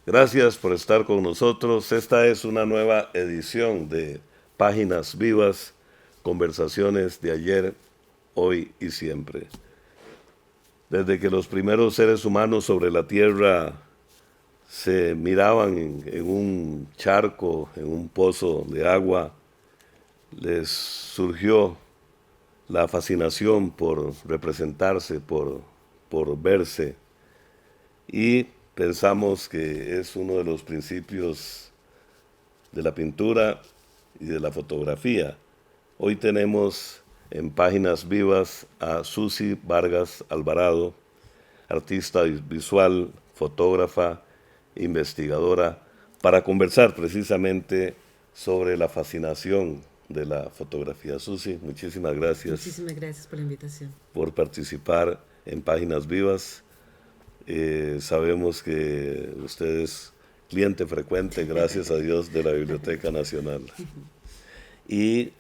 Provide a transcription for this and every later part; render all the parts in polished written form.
Gracias por estar con nosotros. Esta es una nueva edición de Páginas Vivas, conversaciones de ayer, hoy y siempre. Desde que los primeros seres humanos sobre la Tierra se miraban en un charco, en un pozo de agua, les surgió la fascinación por representarse, por verse, y pensamos que es uno de los principios de la pintura y de la fotografía. Hoy tenemos en Páginas Vivas a Susi Vargas Alvarado, artista visual, fotógrafa, investigadora, para conversar precisamente sobre la fascinación de la fotografía. Susi, muchísimas gracias Muchísimas gracias por la invitación. por participar en Páginas Vivas. Sabemos que usted es cliente frecuente, gracias a Dios, de la Biblioteca Nacional. Y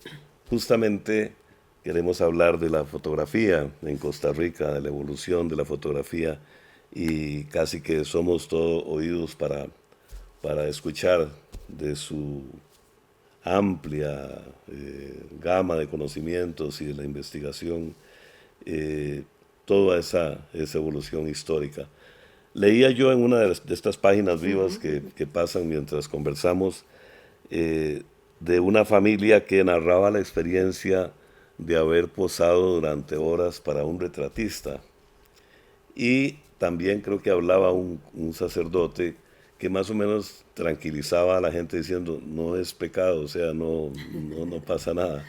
justamente queremos hablar de la fotografía en Costa Rica, de la evolución de la fotografía, y casi que somos todos oídos para escuchar de su amplia gama de conocimientos y de la investigación, eh, toda esa evolución histórica. Leía yo en una de estas páginas vivas que pasan mientras conversamos, eh, de una familia que narraba la experiencia de haber posado durante horas para un retratista. Y también creo que hablaba un sacerdote que más o menos tranquilizaba a la gente diciendo, no es pecado, o sea, no pasa nada.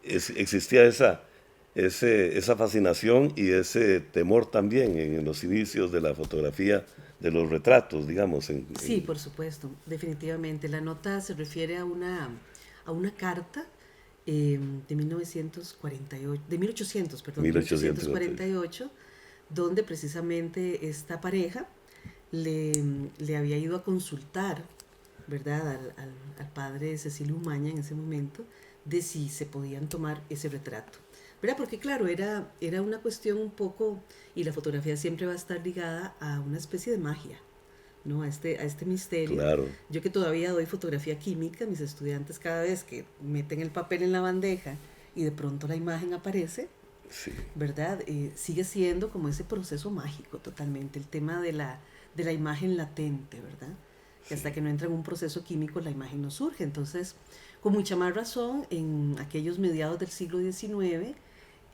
Existía esa fascinación y ese temor también en los inicios de la fotografía, de los retratos, digamos. Sí, por supuesto, definitivamente. La nota se refiere a una carta de 1948, de 1800, perdón, de 1830. 1848, donde precisamente esta pareja le, le había ido a consultar, ¿verdad?, al padre Cecilio Umaña en ese momento, de si se podían tomar ese retrato. ¿Verdad? Porque claro, era una cuestión un poco, y la fotografía siempre va a estar ligada a una especie de magia, ¿no? A este misterio. Claro, Yo que todavía doy fotografía química, mis estudiantes cada vez que meten el papel en la bandeja y de pronto la imagen aparece, sí, ¿verdad? Sigue siendo como ese proceso mágico totalmente, el tema de la imagen latente, ¿verdad? Que sí. hasta que no entra en un proceso químico la imagen no surge. Entonces, con mucha más razón, en aquellos mediados del siglo XIX,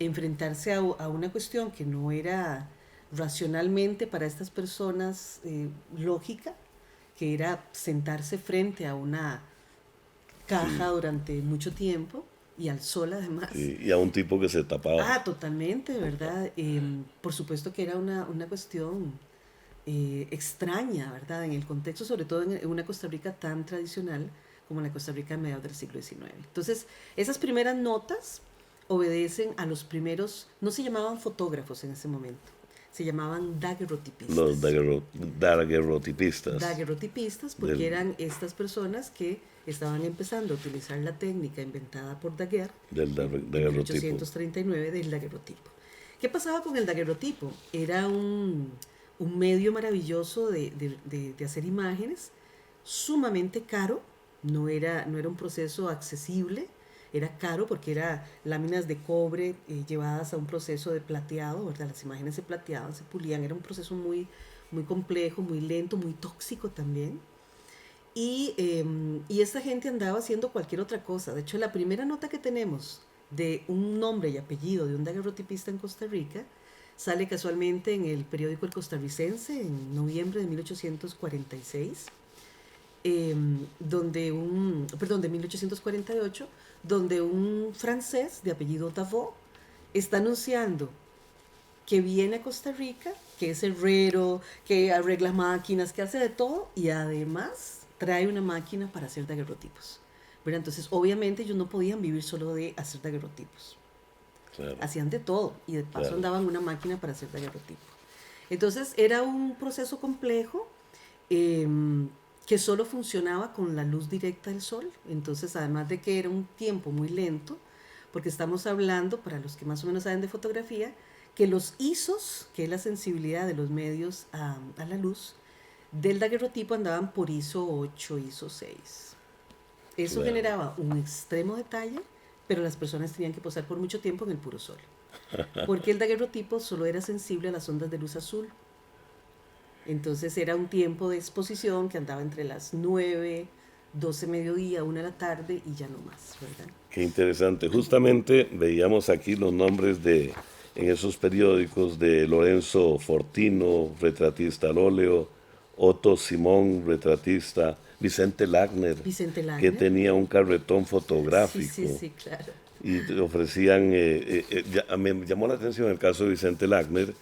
enfrentarse a una cuestión que no era racionalmente para estas personas lógica, que era sentarse frente a una caja Sí, durante mucho tiempo y al sol además. sí. Y a un tipo que se tapaba. Ah, totalmente, ¿verdad? Por supuesto que era una cuestión extraña, ¿verdad? En el contexto, sobre todo en una Costa Rica tan tradicional como la Costa Rica de mediados del siglo XIX. Entonces, esas primeras notas obedecen a los primeros, no se llamaban fotógrafos en ese momento, se llamaban Los daguerrotipistas. daguerrotipistas Daguerrotipistas porque del, eran estas personas que estaban empezando a utilizar la técnica inventada por Daguerre en daguerrotipo. 1839 del daguerrotipo. ¿Qué pasaba con el daguerrotipo? Era un medio maravilloso de hacer imágenes, sumamente caro, no era un proceso accesible, era caro porque era láminas de cobre llevadas a un proceso de plateado, ¿verdad? Las imágenes se plateaban, se pulían, era un proceso muy complejo, muy lento, muy tóxico también. Y esta gente andaba haciendo cualquier otra cosa. De hecho, la primera nota que tenemos de un nombre y apellido de un daguerrotipista en Costa Rica sale casualmente en el periódico El Costarricense en noviembre de 1846, perdón, de 1848, donde un francés de apellido Davot está anunciando que viene a Costa Rica, que es herrero, que arregla máquinas, que hace de todo y además trae una máquina para hacer daguerrotipos. ¿Verdad? Entonces, obviamente ellos no podían vivir solo de hacer daguerrotipos. Claro, Hacían de todo y de paso claro. andaban una máquina para hacer daguerrotipos. Entonces, era un proceso complejo eh, que solo funcionaba con la luz directa del sol. Entonces, además de que era un tiempo muy lento, porque estamos hablando, para los que más o menos saben de fotografía, que los ISOs, que es la sensibilidad de los medios a la luz, del daguerrotipo andaban por ISO 8, ISO 6. Eso Claro. generaba un extremo detalle, pero las personas tenían que posar por mucho tiempo en el puro sol. Porque el daguerrotipo solo era sensible a las ondas de luz azul. Entonces era un tiempo de exposición que andaba entre las 9, 12 mediodía, 1 de la tarde y ya no más, ¿verdad? Qué interesante. Justamente veíamos aquí los nombres en esos periódicos de Lorenzo Fortino, retratista al óleo, Otto Simón, retratista, Vicente Lagner, Vicente que Lagner. tenía un carretón Sí, fotográfico sí, sí, claro. y te ofrecían, me llamó la atención el caso de Vicente Lagner,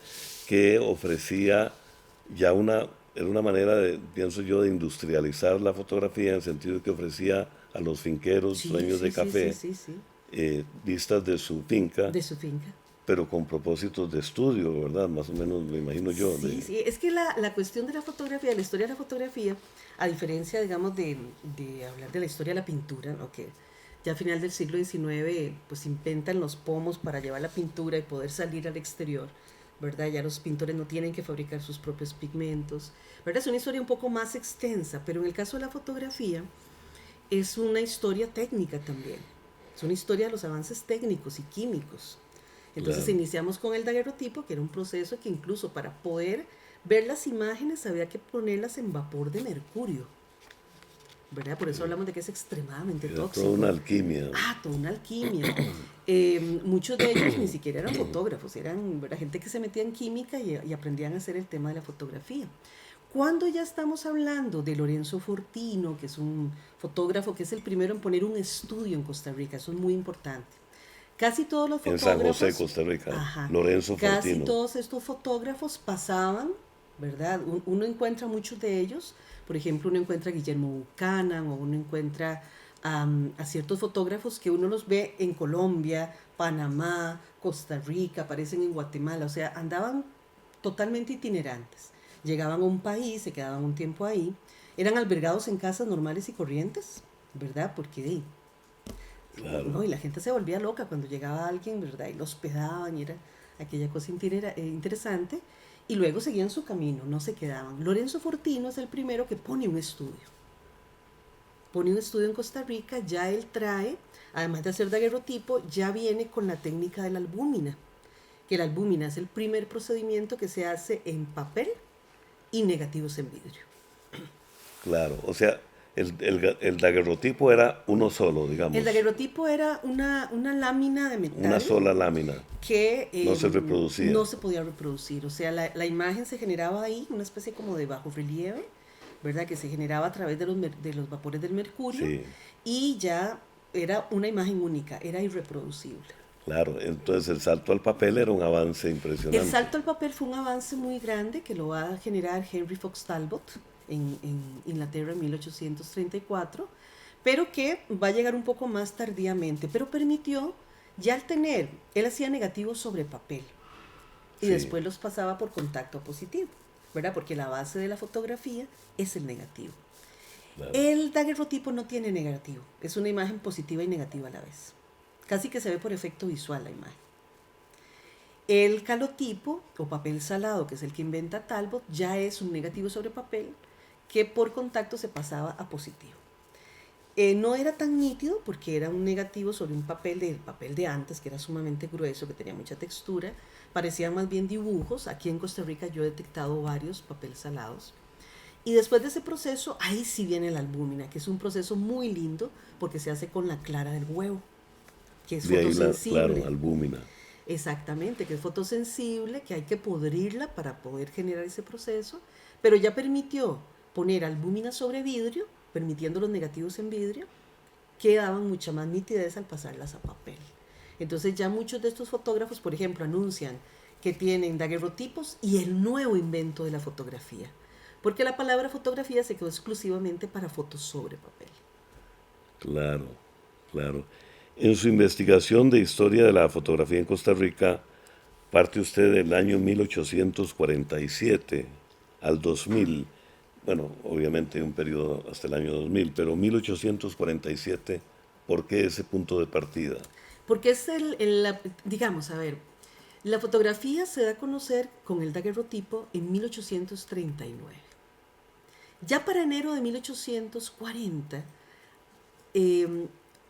que ofrecía ya era una manera, pienso yo, de industrializar la fotografía en el sentido de que ofrecía a los finqueros, Sí, dueños sí, de sí, sí, café, sí, sí. vistas de su finca, De su finca. pero con propósitos de estudio, ¿verdad? Más o menos me imagino yo. Sí, sí, es que la cuestión de la fotografía, la historia de la fotografía, a diferencia, digamos, de hablar de la historia de la pintura, ¿no? Que ya a final del siglo XIX, pues inventan los pomos para llevar la pintura y poder salir al exterior, ¿verdad? Ya los pintores no tienen que fabricar sus propios pigmentos, ¿verdad? Es una historia un poco más extensa, pero en el caso de la fotografía es una historia técnica también, es una historia de los avances técnicos y químicos. Entonces Claro, iniciamos con el daguerrotipo, que era un proceso que incluso para poder ver las imágenes había que ponerlas en vapor de mercurio, ¿verdad? Por eso hablamos de que es extremadamente era toda una tóxico. alquimia. Ah, toda una alquimia. Muchos de ellos ni siquiera eran fotógrafos, eran, ¿verdad?, gente que se metía en química y aprendían a hacer el tema de la fotografía. Cuando ya estamos hablando de Lorenzo Fortino, que es un fotógrafo que es el primero en poner un estudio en Costa Rica, eso es muy importante. Casi todos los En San José, fotógrafos, Costa Rica, ajá, Lorenzo casi Fortino. todos estos fotógrafos pasaban, ¿verdad? Uno encuentra muchos de ellos, por ejemplo, uno encuentra a Guillermo Buchanan o uno encuentra a ciertos fotógrafos que uno los ve en Colombia, Panamá, Costa Rica, aparecen en Guatemala, o sea, andaban totalmente itinerantes. Llegaban a un país, se quedaban un tiempo ahí, eran albergados en casas normales y corrientes, ¿verdad? Porque Claro, no, y la gente se volvía loca cuando llegaba alguien, ¿verdad? Y los hospedaban y era aquella cosa interesante. Y luego seguían su camino, no se quedaban. Lorenzo Fortino es el primero que pone un estudio. Pone un estudio en Costa Rica, ya él trae, además de hacer daguerrotipo, ya viene con la técnica de la albúmina. Que la albúmina es el primer procedimiento que se hace en papel y negativos en vidrio. claro. O sea, el daguerrotipo era uno solo, El digamos, daguerrotipo era una lámina de una metal sola lámina. que No se reproducía. no se podía reproducir. O sea, la imagen se generaba ahí, una especie como de bajo relieve, ¿verdad? Que se generaba a través de los vapores del mercurio Sí, y ya era una imagen única, era irreproducible. claro. Entonces el salto al papel era un avance El impresionante. salto al papel fue un avance muy grande que lo va a generar Henry Fox Talbot en Inglaterra en 1834, pero que va a llegar un poco más tardíamente, pero permitió, ya al tener, él hacía negativos sobre papel y Sí, después los pasaba por contacto positivo, ¿verdad? Porque la base de la fotografía es el negativo. claro. El daguerrotipo no tiene negativo, es una imagen positiva y negativa a la vez. Casi que se ve por efecto visual la imagen. El calotipo o papel salado, que es el que inventa Talbot, ya es un negativo sobre papel que por contacto se pasaba a positivo. No era tan nítido porque era un negativo sobre un papel de antes, que era sumamente grueso, que tenía mucha textura. Parecían más bien dibujos. Aquí en Costa Rica yo he detectado varios papeles salados. Y después de ese proceso, ahí sí viene la albúmina, que es un proceso muy lindo porque se hace con la clara del huevo, que es De ahí claro, fotosensible. albúmina. Exactamente, que es fotosensible, que hay que podrirla para poder generar ese proceso, pero ya permitió poner albúmina sobre vidrio, permitiendo los negativos en vidrio, que daban mucha más nitidez al pasarlas a papel. Entonces ya muchos de estos fotógrafos, por ejemplo, anuncian que tienen daguerrotipos y el nuevo invento de la fotografía, porque la palabra fotografía se quedó exclusivamente para fotos sobre papel. Claro, claro. En su investigación de historia de la fotografía en Costa Rica, parte usted del año 1847 al 2000. Bueno, obviamente un periodo hasta el año 2000, pero 1847, ¿por qué ese punto de partida? Porque es digamos, a ver, la fotografía se da a conocer con el daguerrotipo en 1839. Ya para enero de 1840,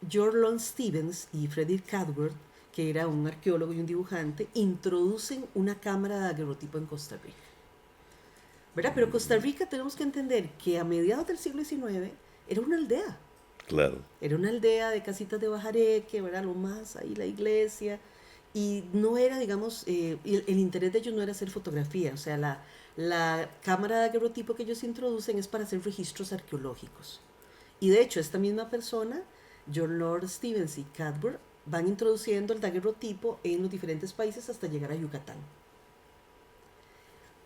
George Long Stevens y Frederick Cadworth, que era un arqueólogo y un dibujante, introducen una cámara de daguerrotipo en Costa Rica. ¿Verdad? Pero Costa Rica tenemos que entender que a mediados del siglo XIX era una aldea. Claro. Era una aldea de casitas de bajareque, ¿verdad? Lo más ahí la iglesia. Y no era, digamos, el interés de ellos no era hacer fotografía. O sea, la cámara de daguerrotipo que ellos introducen es para hacer registros arqueológicos. Y de hecho, esta misma persona, John Lord Stevens y Cadworth, van introduciendo el daguerrotipo en los diferentes países hasta llegar a Yucatán.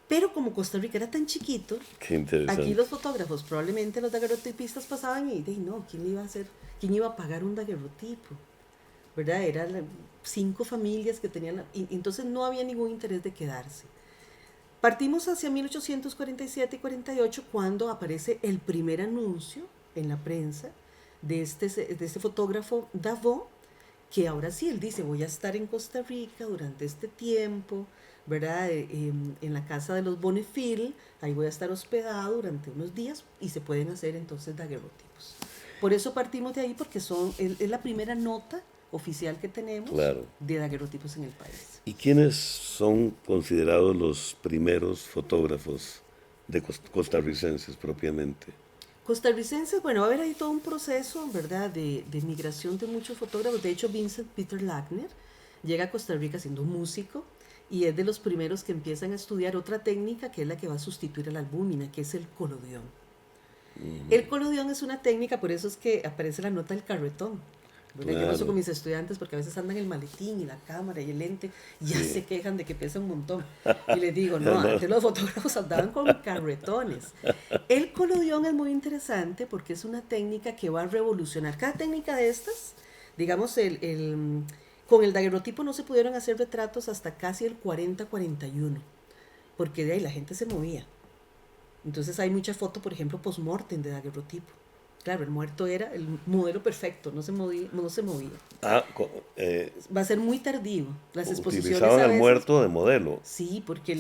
Pero como Costa Rica era tan chiquito, Qué interesante. aquí los fotógrafos, probablemente los daguerrotipistas pasaban y no, ¿quién le iba a hacer? ¿Quién iba a pagar un daguerrotipo? ¿Verdad? Eran 5 familias que tenían, y entonces no había ningún interés de quedarse. Partimos hacia 1847 y 48 cuando aparece el primer anuncio en la prensa de este fotógrafo Davot, que ahora sí, él dice, voy a estar en Costa Rica durante este tiempo, ¿verdad? En la casa de los Bonnefil, ahí voy a estar hospedado durante unos días y se pueden hacer entonces daguerrotipos. Por eso partimos de ahí, porque es la primera nota oficial que tenemos Claro. de daguerrotipos en el país. ¿Y quiénes son considerados los primeros fotógrafos de costarricenses propiamente? Costarricenses, bueno, va a haber ahí todo un proceso, ¿verdad?, de migración de muchos fotógrafos. De hecho, Vincent Peter Lackner llega a Costa Rica siendo músico y es de los primeros que empiezan a estudiar otra técnica que es la que va a sustituir a la albúmina, que es el colodión. El colodión es una técnica, por eso es que aparece la nota del carretón. Claro. Yo paso con mis estudiantes porque a veces andan el maletín y la cámara y el lente y ya se quejan de que pesa un montón. Y les digo, no, antes los fotógrafos andaban con carretones. El colodión es muy interesante porque es una técnica que va a revolucionar. Cada técnica de estas, digamos, con el daguerrotipo no se pudieron hacer retratos hasta casi el 40-41, porque de ahí la gente se movía. Entonces hay mucha foto, por ejemplo, post-mortem de daguerrotipo. Claro, el muerto era el modelo perfecto, no se movía. Va a ser muy tardío. Las exposiciones utilizaban a veces, al muerto de modelo. Sí, porque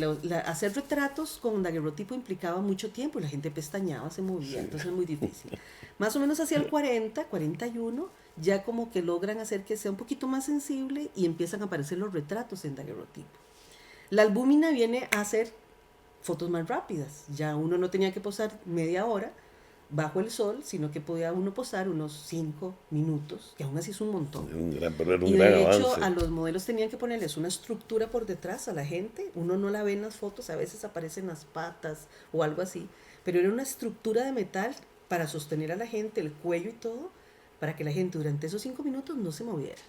hacer retratos con daguerrotipo implicaba mucho tiempo y la gente pestañaba, se movía, entonces es muy difícil. Más o menos hacia el 40, 41, ya como que logran hacer que sea un poquito más sensible y empiezan a aparecer los retratos en daguerrotipo. La albúmina viene a hacer fotos más rápidas. Ya uno no tenía que posar media hora bajo el sol, sino que podía uno posar unos 5 minutos, que aún así es un montón. Pero era un y gran de hecho, avance. a los modelos tenían que ponerles una estructura por detrás a la gente. Uno no la ve en las fotos, a veces aparecen las patas o algo así, pero era una estructura de metal para sostener a la gente, el cuello y todo, para que la gente durante esos 5 minutos no se moviera.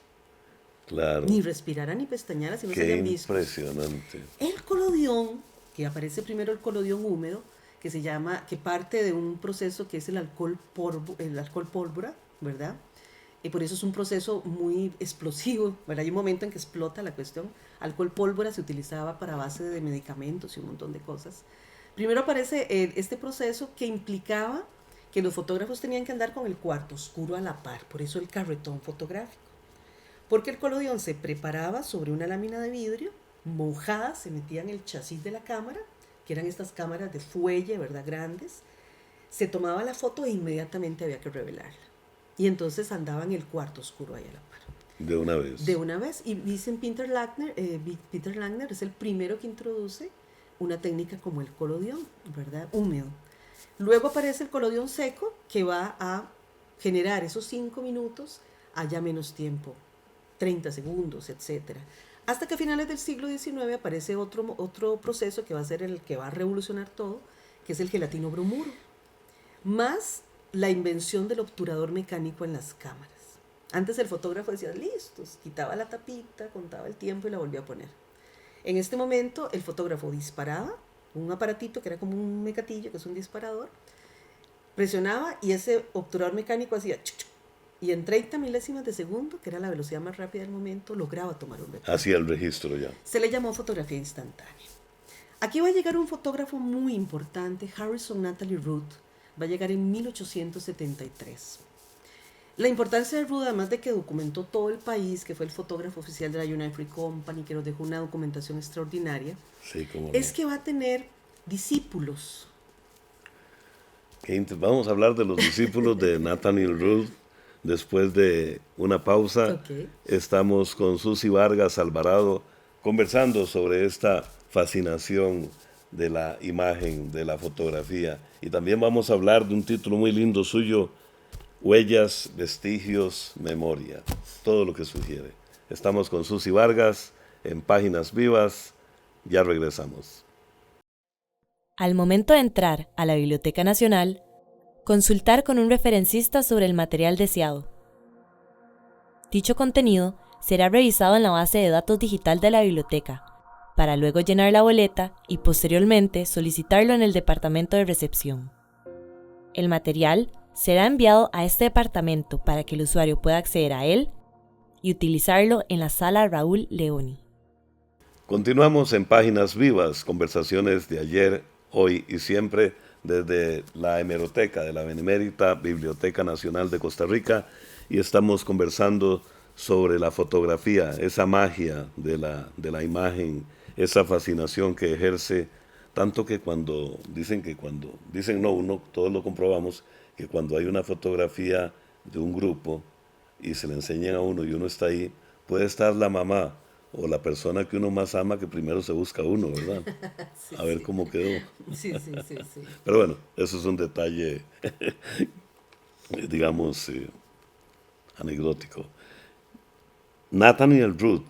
Claro. Ni respirara ni pestañara si no se habían visto. Impresionante. El colodión, que aparece primero el colodión húmedo, que parte de un proceso que es el alcohol pólvora, ¿verdad? Y por eso es un proceso muy explosivo, ¿verdad? Hay un momento en que explota la cuestión. Alcohol pólvora se utilizaba para base de medicamentos y un montón de cosas. Primero aparece este proceso que implicaba que los fotógrafos tenían que andar con el cuarto oscuro a la par, por eso el carretón fotográfico. Porque el colodión se preparaba sobre una lámina de vidrio, mojada, se metía en el chasis de la cámara, que eran estas cámaras de fuelle, ¿verdad?, grandes. Se tomaba la foto e inmediatamente había que revelarla. Y entonces andaba en el cuarto oscuro ahí a la par. De una vez. De una vez. Y dicen Peter Lackner es el primero que introduce una técnica como el colodión, ¿verdad?, húmedo. Luego aparece el colodión seco, que va a generar esos 5 minutos a ya menos tiempo, 30 segundos, etc. Hasta que a finales del siglo XIX aparece otro proceso que va a ser el que va a revolucionar todo, que es el gelatino bromuro, más la invención del obturador mecánico en las cámaras. Antes el fotógrafo decía, listos, quitaba la tapita, contaba el tiempo y la volvía a poner. En este momento el fotógrafo disparaba un aparatito que era como un mecatillo, que es un disparador, presionaba y ese obturador mecánico hacía chuc, chuc, y en 30 milésimas de segundo, que era la velocidad más rápida del momento, lograba tomar un retrato. Hacía el registro ya. Se le llamó fotografía instantánea. Aquí va a llegar un fotógrafo muy importante, Harrison Natalie Root, va a llegar en 1873. La importancia de Root, además de que documentó todo el país, que fue el fotógrafo oficial de la United Fruit Company, que nos dejó una documentación extraordinaria, sí, es que va a tener discípulos. Vamos a hablar de los discípulos de Nathaniel Ruth. Después de una pausa, Ok. estamos con Susi Vargas Alvarado conversando sobre esta fascinación de la imagen, de la fotografía. Y también vamos a hablar de un título muy lindo suyo, Huellas, Vestigios, Memoria. Todo lo que sugiere. Estamos con Susi Vargas en Páginas Vivas. Ya regresamos. Al momento de entrar a la Biblioteca Nacional, consultar con un referencista sobre el material deseado. Dicho contenido será revisado en la base de datos digital de la biblioteca, para luego llenar la boleta y posteriormente solicitarlo en el departamento de recepción. El material será enviado a este departamento para que el usuario pueda acceder a él y utilizarlo en la sala Raúl Leoni. Continuamos en Páginas Vivas, conversaciones de ayer, hoy y siempre desde la hemeroteca de la Benemérita Biblioteca Nacional de Costa Rica, y estamos conversando sobre la fotografía, esa magia de la imagen, esa fascinación que ejerce, tanto que dicen no, uno todos lo comprobamos, que cuando hay una fotografía de un grupo y se le enseñan a uno y uno está ahí, puede estar la mamá o la persona que uno más ama, que primero se busca uno, ¿verdad? Sí, A ver sí. cómo quedó. Sí, sí, sí, sí. Pero bueno, eso es un detalle, digamos, anecdótico. Nathaniel Ruth,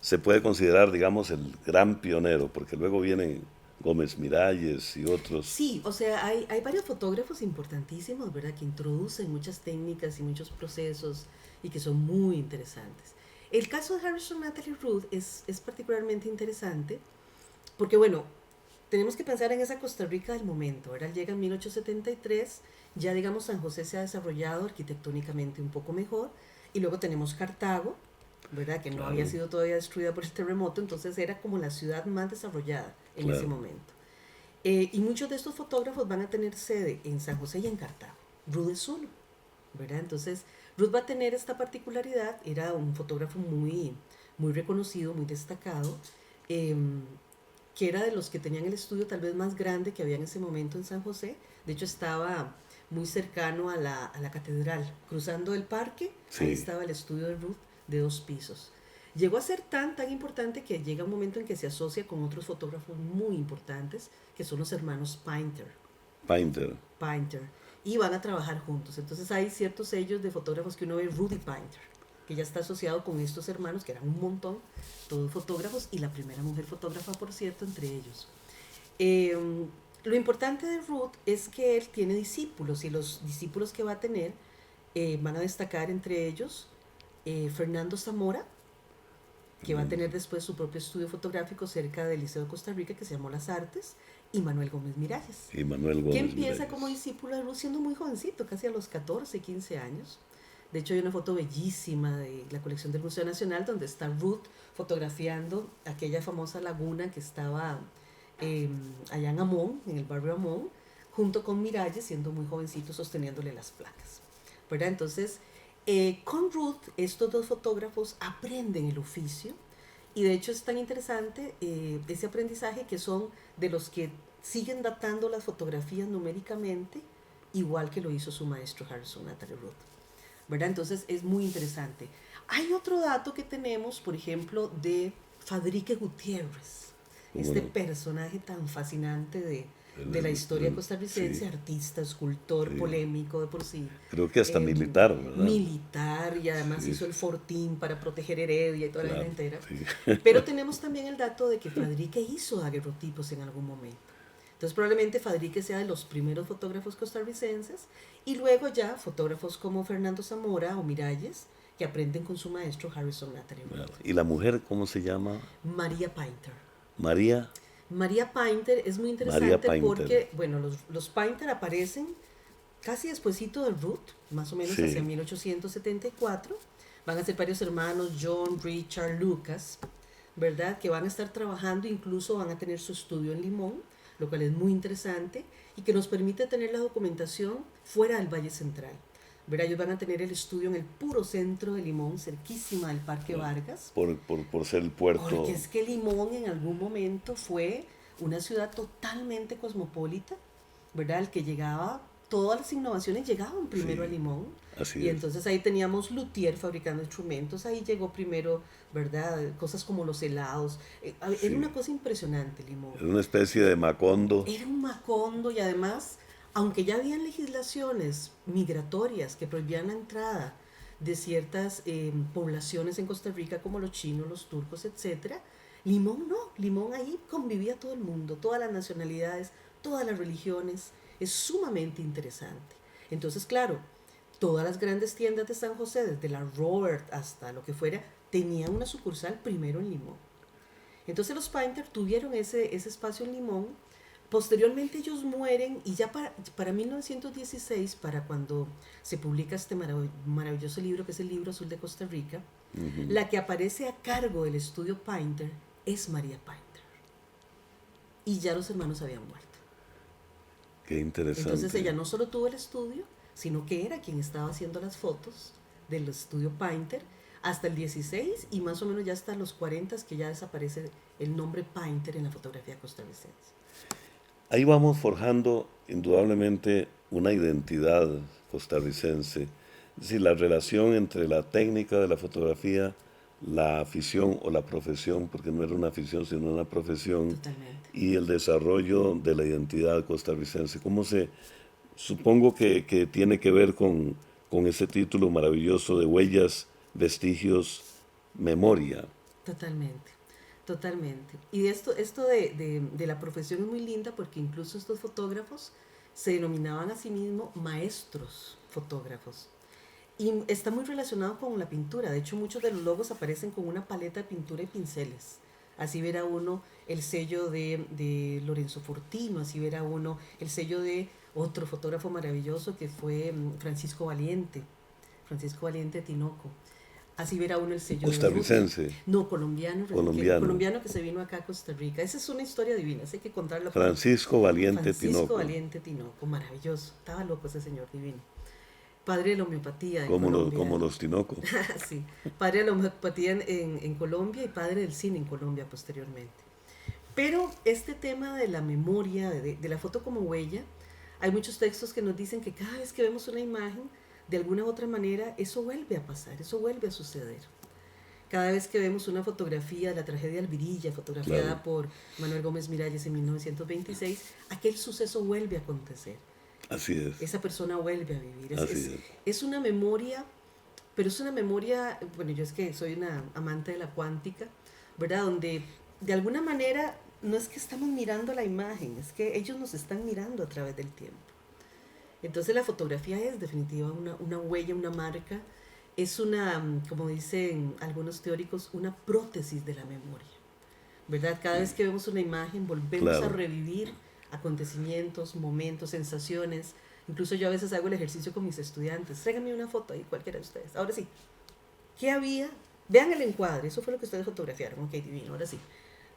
se puede considerar, digamos, el gran pionero, porque luego vienen Gómez Miralles y otros. Sí, o sea, hay varios fotógrafos importantísimos, ¿verdad? Que introducen muchas técnicas y muchos procesos y que son muy interesantes. El caso de Harrison Natalie Ruth es particularmente interesante porque, bueno, tenemos que pensar en esa Costa Rica del momento, ¿verdad? Llega en 1873, ya digamos San José se ha desarrollado arquitectónicamente un poco mejor, y luego tenemos Cartago, ¿verdad? Que no había Claro, sido todavía destruida por el terremoto, entonces era como la ciudad más desarrollada en ese claro. momento. Y muchos de estos fotógrafos van a tener sede en San José y en Cartago. Ruth es uno, ¿verdad? Entonces, Ruth va a tener esta particularidad, era un fotógrafo muy reconocido, muy destacado, eh, que era de los que tenían el estudio tal vez más grande que había en ese momento en San José. De hecho, estaba muy cercano a la catedral. Cruzando el parque, ahí Sí, estaba el estudio de Ruth de 2 pisos. Llegó a ser tan importante que llega un momento en que se asocia con otros fotógrafos muy importantes, que son los hermanos Painter. Painter. Painter, y van a trabajar juntos. Entonces hay ciertos sellos de fotógrafos que uno ve, Rudy Painter, que ya está asociado con estos hermanos, que eran un montón, todos fotógrafos, y la primera mujer fotógrafa, por cierto, entre ellos. Eh, lo importante de Ruth es que él tiene discípulos, y los discípulos que va a tener van a destacar entre ellos Fernando Zamora, que va a tener después su propio estudio fotográfico cerca del Liceo de Costa Rica, que se llamó Las Artes, y Manuel Gómez Miralles, Y Manuel que Gómez empieza como Miralles. discípulo de Ruth siendo muy jovencito, casi a los 14, 15 años. De hecho, hay una foto bellísima de la colección del Museo Nacional donde está Ruth fotografiando aquella famosa laguna que estaba allá en Amón, en el barrio Amón, junto con Miralles, siendo muy jovencito, sosteniéndole las placas, ¿verdad? Entonces, con Ruth, estos dos fotógrafos aprenden el oficio, y de hecho es tan interesante ese aprendizaje, que son de los que siguen datando las fotografías numéricamente, igual que lo hizo su maestro Harrison Natalie Ruth, ¿verdad? Entonces es muy interesante. Hay otro dato que tenemos, por ejemplo, de Fadrique Gutiérrez, ¿Cómo este no? personaje tan fascinante El- de la el- historia costarricense, sí, artista, escultor, sí. polémico de por sí, Creo que hasta militar, ¿verdad? militar, y además Sí, hizo el fortín para proteger Heredia y toda la vida claro. entera. Sí. Pero tenemos también el dato de que Fadrique hizo daguerrotipos en algún momento. Entonces probablemente Fadrique sea de los primeros fotógrafos costarricenses, y luego ya fotógrafos como Fernando Zamora o Miralles, que aprenden con su maestro Harrison Natalie Ruth. ¿Y la mujer cómo se llama? María Painter. María. María Painter es muy María interesante Painter. porque, bueno, los Painter aparecen casi despuesito de Ruth, más o menos hacia Sí, 1874. Van a ser varios hermanos, John, Richard, Lucas, ¿verdad? Que van a estar trabajando, incluso van a tener su estudio en Limón, lo cual es muy interesante y que nos permite tener la documentación fuera del Valle Central, ¿verdad? Ellos van a tener el estudio en el puro centro de Limón, cerquísima del Parque Vargas, por ser el puerto. porque es que Limón en algún momento fue una ciudad totalmente cosmopolita, ¿verdad? El que llegaba, todas las innovaciones llegaban primero Sí, a Limón. así Y es. entonces ahí teníamos luthier fabricando instrumentos, ahí llegó primero, ¿verdad? Cosas como los helados. Era Sí. una cosa impresionante, Limón. Es una especie de Macondo. Era un macondo y además, aunque ya habían legislaciones migratorias que prohibían la entrada de ciertas poblaciones en Costa Rica, como los chinos, los turcos, etcétera, Limón no, Limón ahí convivía todo el mundo, todas las nacionalidades, todas las religiones, es sumamente interesante. Entonces, claro, todas las grandes tiendas de San José, desde la Robert hasta lo que fuera, tenían una sucursal primero en Limón. Entonces los Painter tuvieron ese espacio en Limón. Posteriormente ellos mueren y ya para 1916, para cuando se publica este maravilloso libro que es el Libro Azul de Costa Rica, la que aparece a cargo del estudio Painter es María Painter. Y ya los hermanos habían muerto. Qué interesante. Entonces ella no solo tuvo el estudio, sino que era quien estaba haciendo las fotos del estudio Painter hasta el 16 y más o menos ya hasta los 40 que ya desaparece el nombre Painter en la fotografía costarricense. Ahí vamos forjando indudablemente una identidad costarricense. Es decir, la relación entre la técnica de la fotografía, la afición o la profesión, porque no era una afición sino una profesión, Totalmente. y el desarrollo de la identidad costarricense. Supongo que tiene que ver con ese título maravilloso de Huellas, Vestigios, Memoria. Totalmente, totalmente. Y esto de la profesión es muy linda porque incluso estos fotógrafos se denominaban a sí mismos maestros fotógrafos. Y está muy relacionado con la pintura. De hecho, muchos de los logos aparecen con una paleta de pintura y pinceles. Así verá uno el sello de Lorenzo Fortino, así verá uno el sello de otro fotógrafo maravilloso que fue Francisco Valiente Tinoco. Así verá uno el sello Costarricense. de Rusia. No, colombiano, Colombiano. colombiano que se vino acá a Costa Rica. Esa es una historia divina, esa hay que contarla. Francisco Valiente Francisco Tinoco. Valiente Tinoco, maravilloso. Estaba loco ese señor divino. Padre de la homeopatía en Como Colombia. los Tinoco. Sí, padre de la homeopatía en Colombia y padre del cine en Colombia posteriormente. Pero este tema de la memoria, de la foto como huella, hay muchos textos que nos dicen que cada vez que vemos una imagen, de alguna u otra manera, eso vuelve a pasar, eso vuelve a suceder. Cada vez que vemos una fotografía de la tragedia de Albirilla, fotografiada Claro. por Manuel Gómez Miralles en 1926, aquel suceso vuelve a acontecer. Así es. Esa persona vuelve a vivir. Así Es una memoria, pero es una memoria, bueno, yo es que soy una amante de la cuántica, ¿verdad? Donde de alguna manera no es que estamos mirando la imagen, es que ellos nos están mirando a través del tiempo. Entonces la fotografía es definitiva una huella, una marca, es una, como dicen algunos teóricos, una prótesis de la memoria, ¿verdad? Cada vez que vemos una imagen volvemos Claro. a revivir acontecimientos, momentos, sensaciones. Incluso yo a veces hago el ejercicio con mis estudiantes. Tráiganme una foto ahí, cualquiera de ustedes. Ahora sí, ¿qué había? Vean el encuadre, eso fue lo que ustedes fotografiaron. Ok, divino, ahora sí.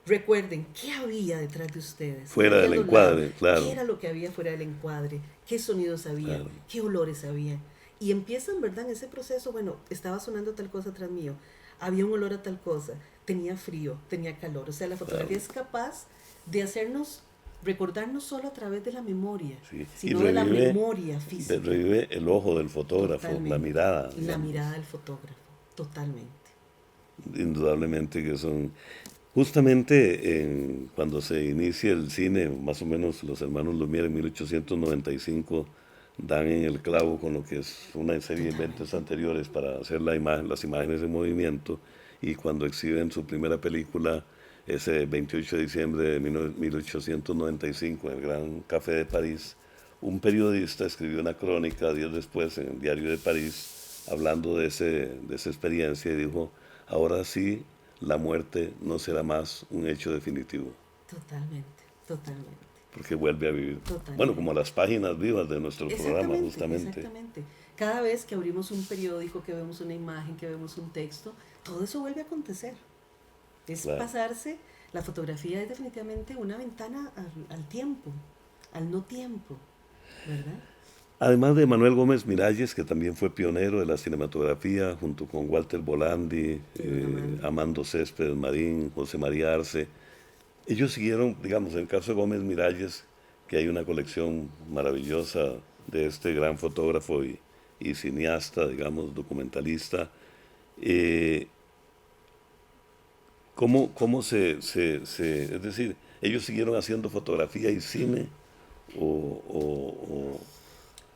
Recuerden, ¿qué había detrás de ustedes? Fuera ¿Qué del había a los encuadre, lados? claro. ¿Qué era lo que había fuera del encuadre? ¿Qué sonidos había? Claro. ¿Qué olores había? Y empiezan, ¿verdad? En ese proceso, bueno, estaba sonando tal cosa atrás mío, había un olor a tal cosa, tenía frío, tenía calor. O sea, la fotografía Claro. es capaz de hacernos recordarnos solo a través de la memoria, Sí. sino de la memoria física. Revive el ojo del fotógrafo, Totalmente. la mirada. La digamos. mirada del fotógrafo, totalmente. Indudablemente que son... Justamente cuando se inicia el cine, más o menos los hermanos Lumière en 1895 dan en el clavo con lo que es una serie de inventos anteriores para hacer las imágenes en movimiento, y cuando exhiben su primera película ese 28 de diciembre de 1895 en el Gran Café de París, un periodista escribió una crónica días después en el Diario de París hablando de esa experiencia y dijo: ahora sí, la muerte no será más un hecho definitivo, Totalmente, totalmente. porque vuelve a vivir. Totalmente. Bueno, como las páginas vivas de nuestro programa, justamente. Exactamente. Cada vez que abrimos un periódico, que vemos una imagen, que vemos un texto, todo eso vuelve a acontecer. Es Claro. pasarse, la fotografía es definitivamente una ventana al tiempo, al no tiempo, ¿verdad? Además de Manuel Gómez Miralles, que también fue pionero de la cinematografía, junto con Walter Bolandi, Amando Céspedes Marín, José María Arce, ellos siguieron, digamos, en el caso de Gómez Miralles, que hay una colección maravillosa de este gran fotógrafo y cineasta, digamos, documentalista. ¿Cómo es decir, ellos siguieron haciendo fotografía y cine o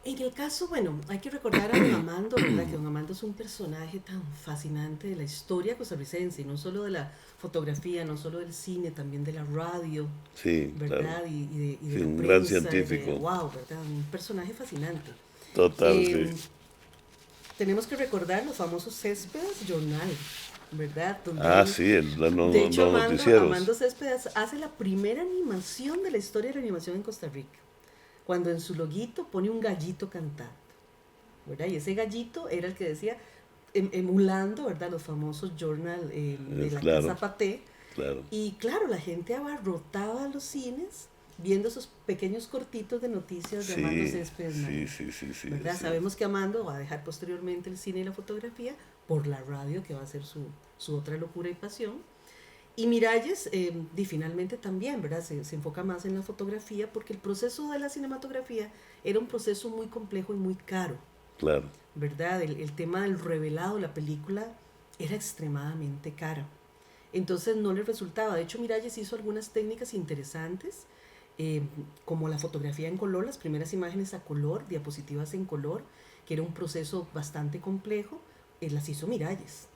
En el caso, bueno, hay que recordar a don Amando, ¿verdad? Que don Amando es un personaje tan fascinante de la historia costarricense, y no solo de la fotografía, no solo del cine, también de la radio, sí, ¿verdad? claro, Y de sí, la un gran prensa, científico, wow, ¿verdad? Un personaje fascinante. total, sí, Eh, Tenemos que recordar los famosos Céspedes Journal, ¿verdad? Donde él, sí, de hecho, los noticieros, Amando Céspedes hace la primera animación de la historia de la animación en Costa Rica, cuando en su loguito pone un gallito cantando, ¿verdad? Y ese gallito era el que decía, emulando, ¿verdad? Los famosos journal de la claro, Casa Paté. claro, Y claro, la gente abarrotaba los cines viendo esos pequeños cortitos de noticias de Amando sí, Céspedes sí, Naya, sí, sí, sí, ¿verdad? sí, Sabemos que Amando va a dejar posteriormente el cine y la fotografía por la radio, que va a ser su otra locura y pasión. Y Miralles, y finalmente también, ¿verdad? Se enfoca más en la fotografía porque el proceso de la cinematografía era un proceso muy complejo y muy caro, claro, ¿verdad? El tema del revelado, la película, era extremadamente cara. Entonces no le resultaba. De hecho, Miralles hizo algunas técnicas interesantes, eh, como la fotografía en color, las primeras imágenes a color, diapositivas en color, que era un proceso bastante complejo, las hizo Miralles,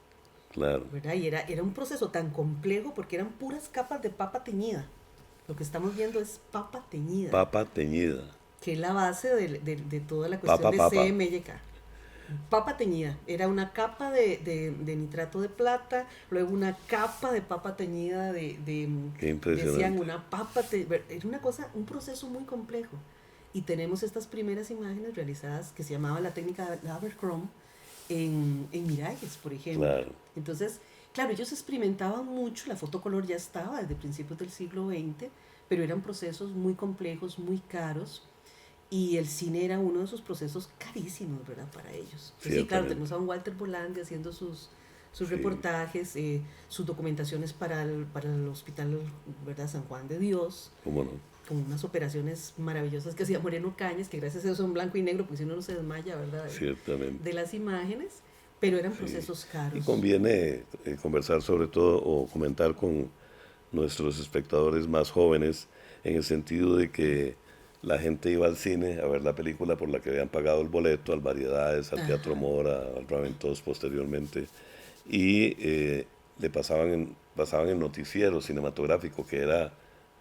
claro, ¿verdad? Y era un proceso tan complejo porque eran puras capas de papa teñida. Lo que estamos viendo es papa teñida, papa teñida, que es la base de toda la cuestión papa, de papa, CMYK. Papa teñida, era una capa de nitrato de plata, luego una capa de papa teñida qué decían impresionante, una era una cosa, un proceso muy complejo. Y tenemos estas primeras imágenes realizadas que se llamaba la técnica de Abercrombie en Miralles, por ejemplo. claro, Entonces, claro, ellos experimentaban mucho, la fotocolor ya estaba desde principios del siglo XX, pero eran procesos muy complejos, muy caros, y el cine era uno de esos procesos carísimos, ¿verdad? Para ellos. Pues sí, claro, ciertamente, tenemos a un Walter Bolandi haciendo sus sí, reportajes, sus documentaciones para el hospital, ¿verdad? San Juan de Dios, cómo no, con unas operaciones maravillosas que hacía Moreno Cañas, que gracias a eso son blanco y negro, porque si no, no se desmaya, ¿verdad? De ciertamente. las imágenes, pero eran Sí, procesos y caros. conviene conversar sobre todo o comentar con nuestros espectadores más jóvenes en el sentido de que la gente iba al cine a ver la película por la que habían pagado el boleto, al Variedades, al Teatro Ajá, Mora, al Raventos posteriormente, y le pasaban el noticiero cinematográfico, que era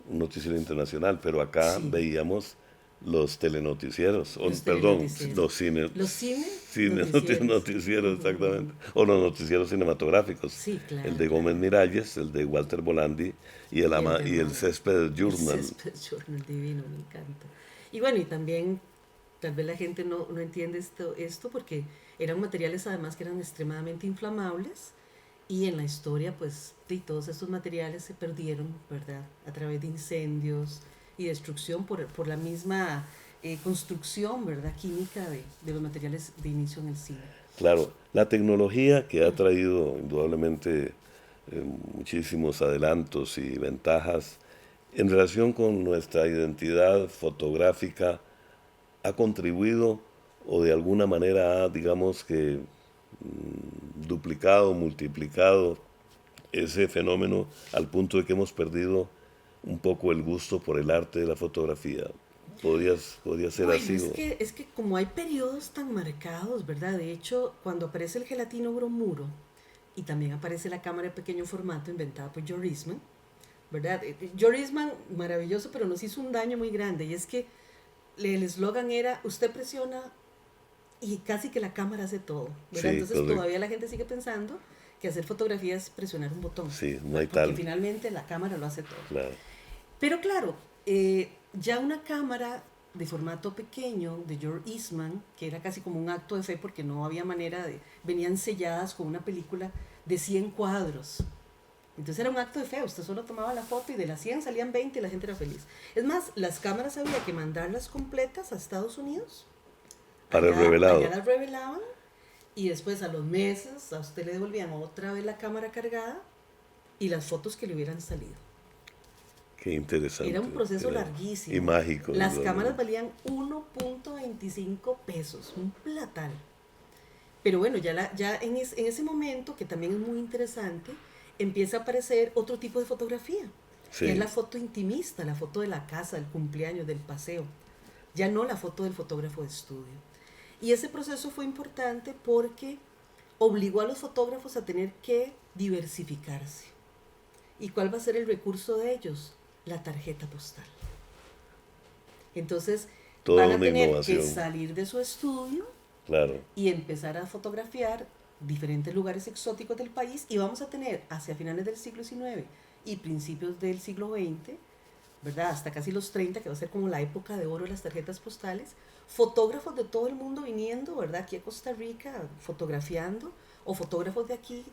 un noticiero internacional, pero acá sí, veíamos los telenoticieros, los perdón, telenoticieros. los cines, Los cine noticieros. noticieros, exactamente, o los noticieros cinematográficos, Sí, el claro, de Gómez claro. Miralles, el de Walter Bolandi Y el de y el Amado. Césped El Journal. césped journal divino, me encanta. Y bueno, y también tal vez la gente no entiende esto porque eran materiales además que eran extremadamente inflamables, y en la historia pues todos estos materiales se perdieron, ¿verdad? A través de incendios y destrucción por la misma construcción, ¿verdad? Química de los materiales de inicio en el cine. Claro, la tecnología que ha traído indudablemente muchísimos adelantos y ventajas en relación con nuestra identidad fotográfica ha contribuido o de alguna manera ha, digamos que, duplicado, multiplicado ese fenómeno al punto de que hemos perdido un poco el gusto por el arte de la fotografía. Podría ser Bueno, así. es que como hay periodos tan marcados, ¿verdad? De hecho, cuando aparece el gelatino bromuro y también aparece la cámara de pequeño formato inventada por George Eastman, ¿verdad? George Eastman, maravilloso, pero nos hizo un daño muy grande, y es que el eslogan era, usted presiona y casi que la cámara hace todo, ¿verdad? Sí, Entonces correcto. todavía la gente sigue pensando que hacer fotografía es presionar un botón, Sí, no hay ¿verdad? Porque tal. finalmente la cámara lo hace todo. Claro. Pero claro, ya una cámara de formato pequeño de George Eastman, que era casi como un acto de fe porque no había manera de... Venían selladas con una película de 100 cuadros. Entonces era un acto de fe, usted solo tomaba la foto y de las 100 salían 20 y la gente era feliz. Es más, las cámaras había que mandarlas completas a Estados Unidos. Para el Allá revelado. las revelaban, y después a los meses a usted le devolvían otra vez la cámara cargada y las fotos que le hubieran salido. Qué interesante. Era un proceso larguísimo. Y mágico. Las cámaras valían 1.25 pesos, un platal. Pero bueno, ya en ese momento, que también es muy interesante, empieza a aparecer otro tipo de fotografía, que es la foto intimista, la foto de la casa, del cumpleaños, del paseo. Ya no la foto del fotógrafo de estudio. Y ese proceso fue importante porque obligó a los fotógrafos a tener que diversificarse. ¿Y cuál va a ser el recurso de ellos? La tarjeta postal. Entonces, van a tener que salir de su estudio, claro, y empezar a fotografiar diferentes lugares exóticos del país, y vamos a tener hacia finales del siglo XIX y principios del siglo XX, ¿verdad? Hasta casi los 30, que va a ser como la época de oro de las tarjetas postales, fotógrafos de todo el mundo viniendo, ¿verdad? Aquí a Costa Rica fotografiando, o fotógrafos de aquí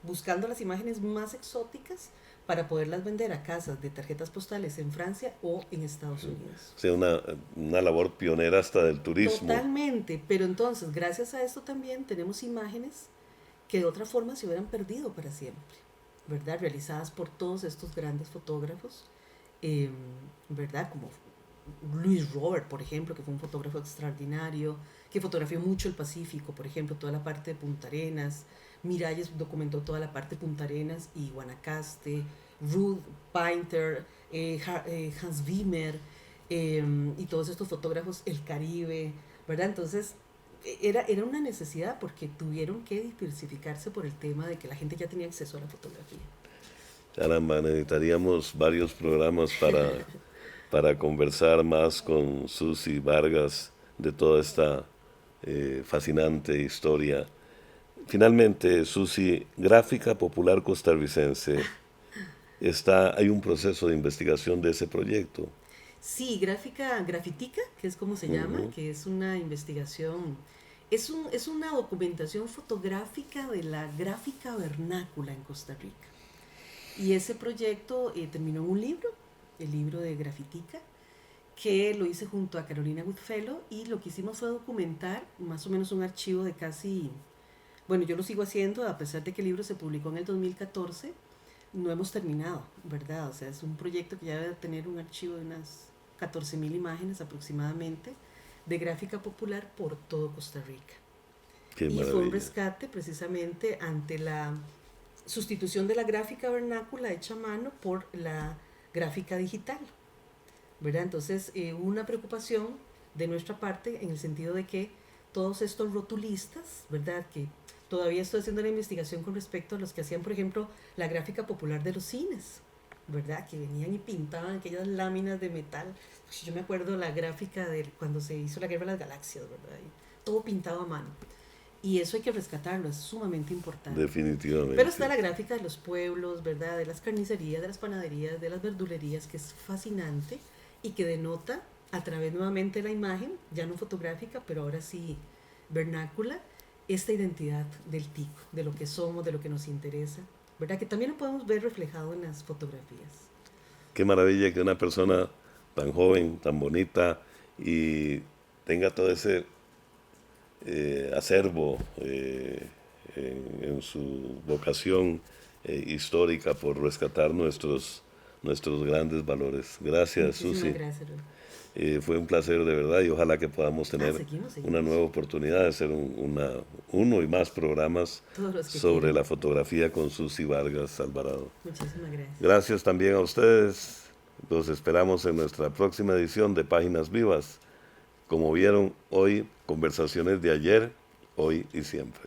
buscando las imágenes más exóticas para poderlas vender a casas de tarjetas postales en Francia o en Estados Unidos. O sea, una labor pionera hasta del turismo. Totalmente, pero entonces, gracias a esto también tenemos imágenes que de otra forma se hubieran perdido para siempre, ¿verdad? Realizadas por todos estos grandes fotógrafos, ¿verdad? Como Louis Robert, por ejemplo, que fue un fotógrafo extraordinario, que fotografió mucho el Pacífico, por ejemplo, toda la parte de Punta Arenas. Miralles documentó toda la parte de Punta Arenas y Guanacaste, Ruth Painter, Hans Wimmer, y todos estos fotógrafos, el Caribe, ¿verdad? Entonces, era una necesidad porque tuvieron que diversificarse por el tema de que la gente ya tenía acceso a la fotografía. Caramba, necesitaríamos varios programas para conversar más con Susi Vargas de toda esta fascinante historia. Finalmente, Susi, Gráfica Popular Costarricense, hay un proceso de investigación de ese proyecto. Sí, Grafitica, que es como se llama, que es una investigación, es una documentación fotográfica de la gráfica vernácula en Costa Rica. Y ese proyecto terminó en un libro, el libro de Grafitica, que lo hice junto a Carolina Goodfellow, y lo que hicimos fue documentar más o menos un archivo de casi... Bueno, yo lo sigo haciendo, a pesar de que el libro se publicó en el 2014, no hemos terminado, ¿verdad? O sea, es un proyecto que ya debe tener un archivo de unas 14,000 imágenes aproximadamente de gráfica popular por todo Costa Rica. Qué y maravilla. Fue un rescate precisamente ante la sustitución de la gráfica vernácula hecha a mano por la gráfica digital, ¿verdad? Entonces, una preocupación de nuestra parte en el sentido de que todos estos rotulistas, ¿verdad? Que todavía estoy haciendo una investigación con respecto a los que hacían, por ejemplo, la gráfica popular de los cines, ¿verdad? Que venían y pintaban aquellas láminas de metal. Yo me acuerdo la gráfica de cuando se hizo la Guerra de las Galaxias, ¿verdad? Y todo pintado a mano. Y eso hay que rescatarlo, es sumamente importante. Definitivamente. Pero está la gráfica de los pueblos, ¿verdad? De las carnicerías, de las panaderías, de las verdulerías, que es fascinante y que denota a través nuevamente de la imagen, ya no fotográfica, pero ahora sí vernácula, esta identidad del tico, de lo que somos, de lo que nos interesa, ¿verdad? Que también lo podemos ver reflejado en las fotografías. Qué maravilla que una persona tan joven, tan bonita, y tenga todo ese acervo en su vocación histórica por rescatar nuestros grandes valores. Gracias, Susi. Gracias, fue un placer de verdad, y ojalá que podamos tener seguimos. una nueva oportunidad de hacer uno y más programas sobre la fotografía con Susi Vargas Alvarado. Muchísimas gracias. Gracias también a ustedes. Los esperamos en nuestra próxima edición de Páginas Vivas. Como vieron hoy, conversaciones de ayer, hoy y siempre.